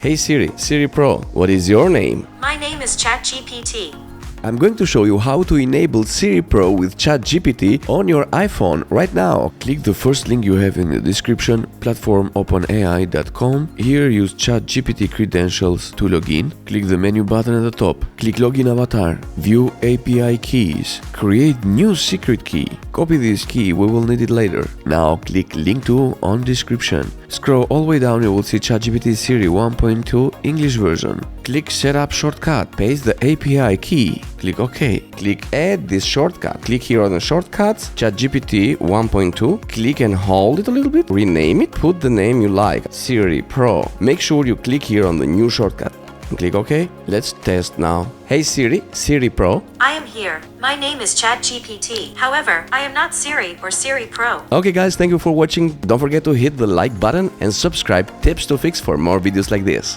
Hey Siri, Siri Pro, what is your name? My name is ChatGPT. I'm going to show you how to enable Siri Pro with ChatGPT on your iPhone right now. Click the first link you have in the description, platform openai.com. Here use ChatGPT credentials to log in. Click the menu button at the top. Click Login Avatar. View API keys. Create new secret key. Copy this key, we will need it later. Now click Link to on description. Scroll all the way down, you will see ChatGPT Siri 1.2 English version. Click Setup Shortcut. Paste the API key. Click OK. Click Add this shortcut. Click here on the shortcuts, ChatGPT 1.2. Click and hold it a little bit. Rename it. Put the name you like, Siri Pro. Make sure you click here on the new shortcut. Click OK. Let's test now. Hey Siri, Siri Pro. I am here. My name is ChatGPT. However, I am not Siri or Siri Pro. Okay guys, thank you for watching. Don't forget to hit the like button and subscribe. Tips to fix for more videos like this.